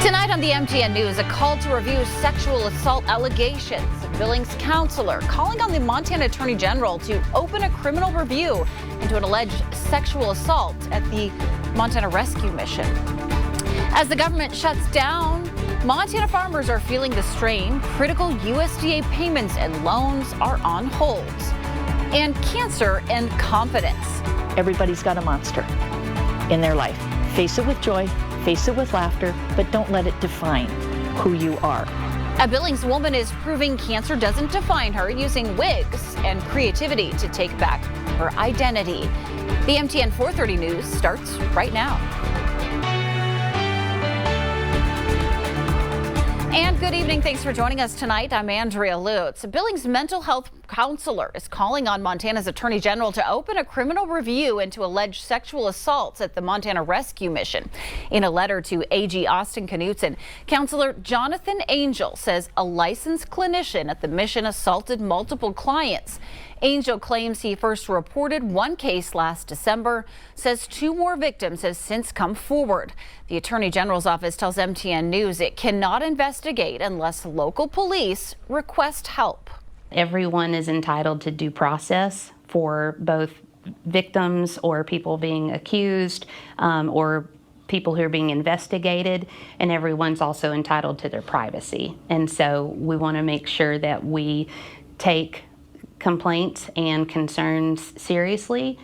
Tonight on the MTN News, a call to review sexual assault allegations. A Billings counselor calling on the Montana Attorney General to open a criminal review into an alleged sexual assault at the Montana Rescue Mission. As the government shuts down, Montana farmers are feeling the strain. Critical USDA payments and loans are on hold. And cancer and confidence. Everybody's got a monster in their life. Face it with joy, face it with laughter, but don't let it define who you are. A Billings woman is proving cancer doesn't define her, using wigs and creativity to take back her identity. The MTN 430 News starts right now. And good evening. Thanks for joining us tonight. I'm Andrea Lutz. A Billings mental health counselor is calling on Montana's Attorney General to open a criminal review into alleged sexual assaults at the Montana Rescue Mission. In a letter to AG Austin Knutson, Counselor Jonathan Angel says a licensed clinician at the mission assaulted multiple clients. Angel claims he first reported one case last December, says two more victims have since come forward. The Attorney General's office tells MTN News it cannot investigate unless local police request help. Everyone is entitled to due process for both victims or people being accused or people who are being investigated, and everyone's also entitled to their privacy. And so we want to make sure that we take complaints and concerns seriously,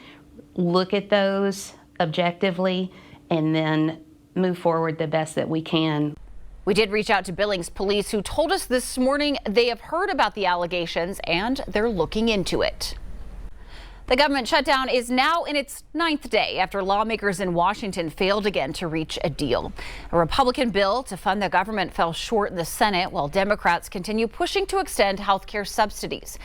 look at those objectively, and then move forward the best that we can. We did reach out to Billings police, who told us this morning they have heard about the allegations and they're looking into it. The government shutdown is now in its 9th day after lawmakers in Washington failed again to reach a deal. A Republican bill to fund the government fell short in the Senate, while Democrats continue pushing to extend health care subsidies.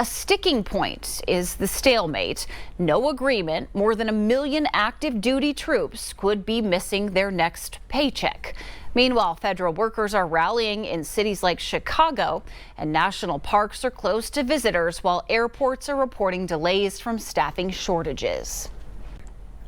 A sticking point is the stalemate. No agreement. More than 1 million active duty troops could be missing their next paycheck. Meanwhile, federal workers are rallying in cities like Chicago, and national parks are closed to visitors, while airports are reporting delays from staffing shortages.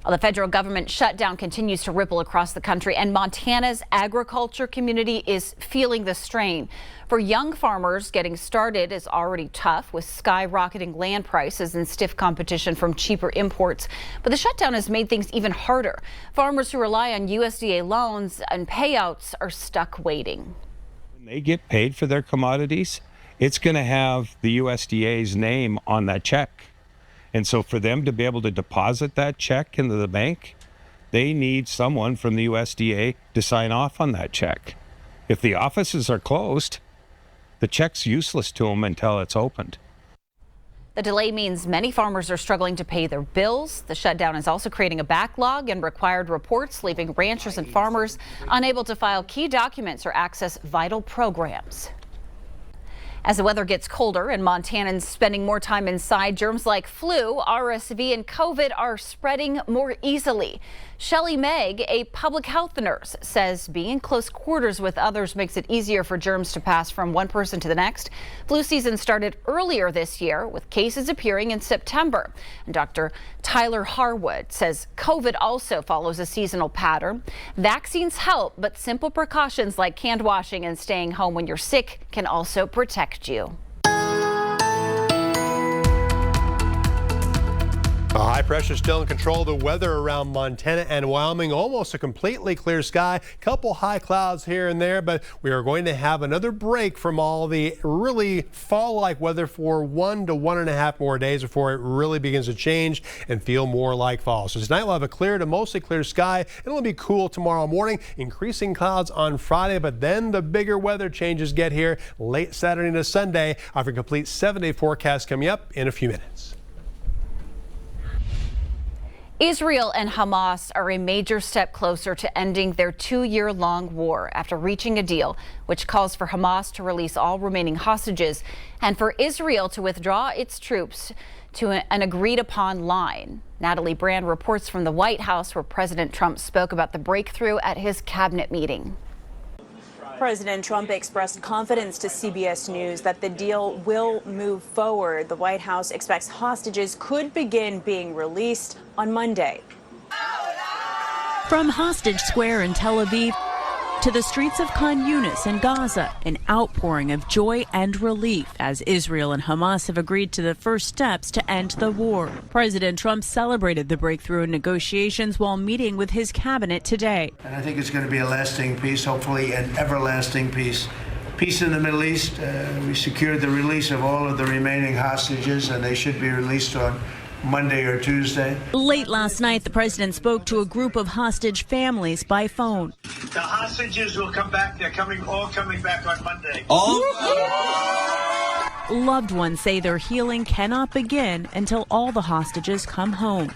The federal government shutdown continues to ripple across the country, and Montana's agriculture community is feeling the strain. For young farmers, getting started is already tough with skyrocketing land prices and stiff competition from cheaper imports. But the shutdown has made things even harder. Farmers who rely on USDA loans and payouts are stuck waiting. When they get paid for their commodities, it's going to have the USDA's name on that check. And so for them to be able to deposit that check into the bank, they need someone from the USDA to sign off on that check. If the offices are closed, the check's useless to them until it's opened. The delay means many farmers are struggling to pay their bills. The shutdown is also creating a backlog in required reports, leaving ranchers and farmers unable to file key documents or access vital programs. As the weather gets colder and Montanans spending more time inside, germs like flu, RSV, and COVID are spreading more easily. Shelley Megg, a public health nurse, says being in close quarters with others makes it easier for germs to pass from one person to the next. Flu season started earlier this year, with cases appearing in September. And Dr. Tyler Harwood says COVID also follows a seasonal pattern. Vaccines help, but simple precautions like hand washing and staying home when you're sick can also protect you. High pressure still in control. The weather around Montana and Wyoming, almost a completely clear sky. Couple high clouds here and there, but we are going to have another break from all the really fall-like weather for 1 to 1.5 more days before it really begins to change and feel more like fall. So tonight we'll have a clear to mostly clear sky. It'll be cool tomorrow morning, increasing clouds on Friday, but then the bigger weather changes get here late Saturday to Sunday. After a complete 7-day forecast coming up in a few minutes. Israel and Hamas are a major step closer to ending their 2-year-long war after reaching a deal which calls for Hamas to release all remaining hostages and for Israel to withdraw its troops to an agreed-upon line. Natalie Brand reports from the White House, where President Trump spoke about the breakthrough at his cabinet meeting. President Trump expressed confidence to CBS News that the deal will move forward. The White House expects hostages could begin being released on Monday. From Hostage Square in Tel Aviv To the streets of Khan Yunis and Gaza, an outpouring of joy and relief as Israel and Hamas have agreed to the first steps to end the war. President Trump celebrated the breakthrough in negotiations while meeting with his cabinet today. And I think it's going to be a lasting peace, hopefully an everlasting peace. Peace in the Middle East. We secured the release of all of the remaining hostages, and they should be released on Monday or Tuesday. Late last night, the president spoke to a group of hostage families by phone. The hostages will come back. They're all coming back on Monday. Loved ones say their healing cannot begin until all the hostages come home.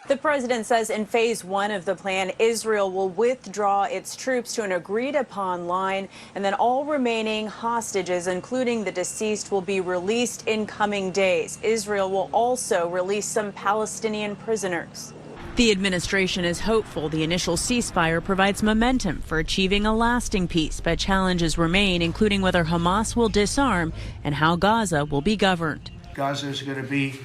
The president says in phase 1 of the plan, Israel will withdraw its troops to an agreed upon line, and then all remaining hostages, including the deceased, will be released in coming days. Israel will also release some Palestinian prisoners. The administration is hopeful the initial ceasefire provides momentum for achieving a lasting peace, but challenges remain, including whether Hamas will disarm and how Gaza will be governed. Gaza is going to be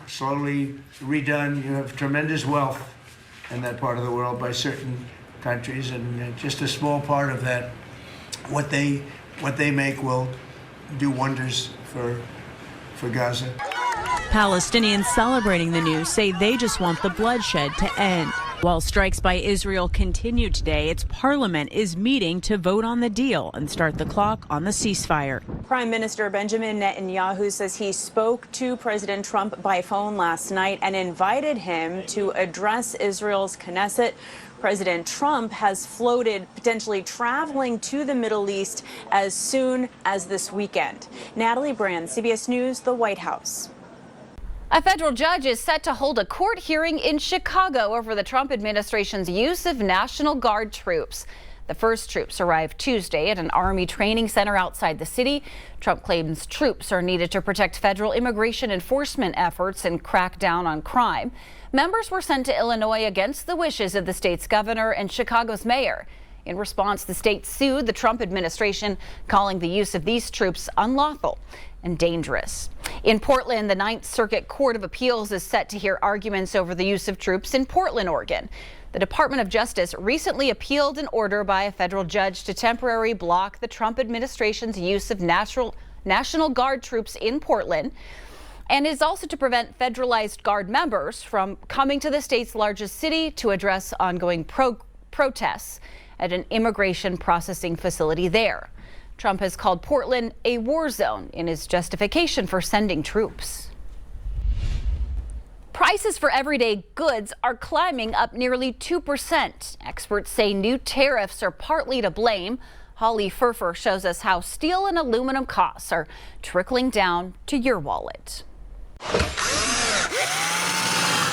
slowly redone. You have tremendous wealth in that part of the world by certain countries, and just a small part of that, what they make will do wonders for Gaza. Palestinians celebrating the news say they just want the bloodshed to end. While strikes by Israel continue today, its parliament is meeting to vote on the deal and start the clock on the ceasefire. Prime Minister Benjamin Netanyahu says he spoke to President Trump by phone last night and invited him to address Israel's Knesset. President Trump has floated potentially traveling to the Middle East as soon as this weekend. Natalie Brand, CBS News, the White House. A federal judge is set to hold a court hearing in Chicago over the Trump administration's use of National Guard troops. The first troops arrived Tuesday at an Army training center outside the city. Trump claims troops are needed to protect federal immigration enforcement efforts and crack down on crime. Members were sent to Illinois against the wishes of the state's governor and Chicago's mayor. In response, the state sued the Trump administration, calling the use of these troops unlawful and dangerous. In Portland, the Ninth Circuit Court of Appeals is set to hear arguments over the use of troops in Portland, Oregon. The Department of Justice recently appealed an order by a federal judge to temporarily block the Trump administration's use of National Guard troops in Portland, and is also to prevent federalized Guard members from coming to the state's largest city to address ongoing protests at an immigration processing facility there. Trump has called Portland a war zone in his justification for sending troops. Prices for everyday goods are climbing up nearly 2%. Experts say new tariffs are partly to blame. Holly Furfer shows us how steel and aluminum costs are trickling down to your wallet.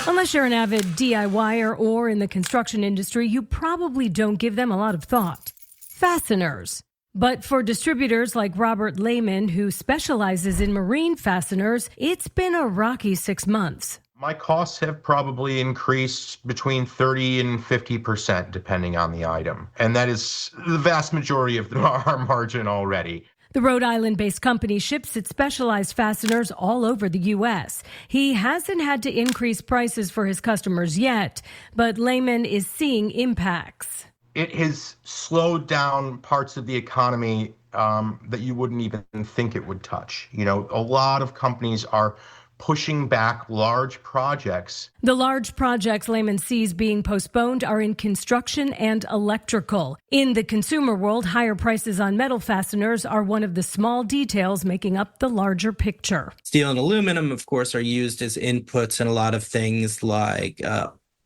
Unless you're an avid DIYer or in the construction industry, you probably don't give them a lot of thought. Fasteners. But for distributors like Robert Lehman, who specializes in marine fasteners, it's been a rocky 6 months. My costs have probably increased between 30 and 50%, depending on the item. And that is the vast majority of our margin already. The Rhode Island-based company ships its specialized fasteners all over the U.S. He hasn't had to increase prices for his customers yet, but Lehman is seeing impacts. It has slowed down parts of the economy that you wouldn't even think it would touch. You know, a lot of companies are pushing back large projects. The large projects Lehman sees being postponed are in construction and electrical. In the consumer world, higher prices on metal fasteners are one of the small details making up the larger picture. Steel and aluminum, of course, are used as inputs in a lot of things like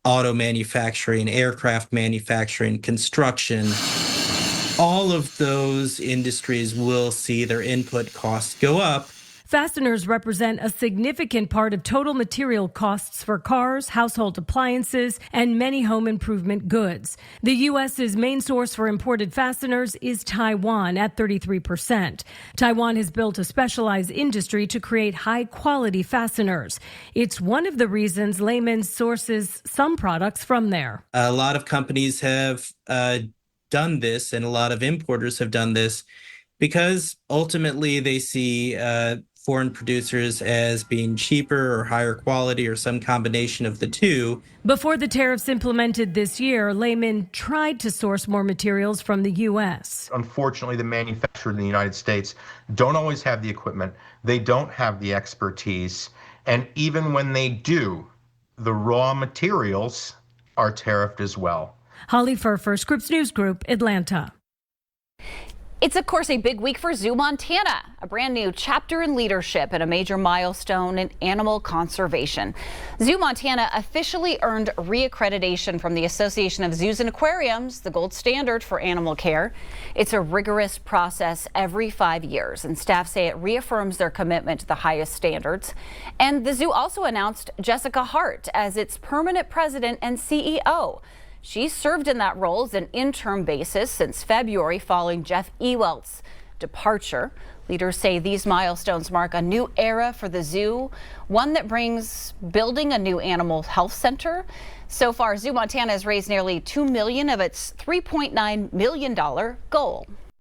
auto manufacturing, aircraft manufacturing, construction. All of those industries will see their input costs go up. Fasteners represent a significant part of total material costs for cars, household appliances, and many home improvement goods. The U.S.'s main source for imported fasteners is Taiwan at 33%. Taiwan has built a specialized industry to create high-quality fasteners. It's one of the reasons Lehman sources some products from there. A lot of companies have done this, and a lot of importers have done this because ultimately they see foreign producers as being cheaper or higher quality or some combination of the two. Before the tariffs implemented this year, Lehman tried to source more materials from the U.S. Unfortunately, the manufacturers in the United States don't always have the equipment. They don't have the expertise. And even when they do, the raw materials are tariffed as well. Holly Furfer, Scripps News Group, Atlanta. It's, of course, a big week for Zoo Montana, a brand new chapter in leadership and a major milestone in animal conservation. Zoo Montana officially earned reaccreditation from the Association of Zoos and Aquariums, the gold standard for animal care. It's a rigorous process every 5 years, and staff say it reaffirms their commitment to the highest standards. And the zoo also announced Jessica Hart as its permanent president and CEO. She's served in that role as an interim basis since February following Jeff Ewelt's departure. Leaders say these milestones mark a new era for the zoo, one that brings building a new animal health center. So far, Zoo Montana has raised nearly $2 million of its $3.9 million goal.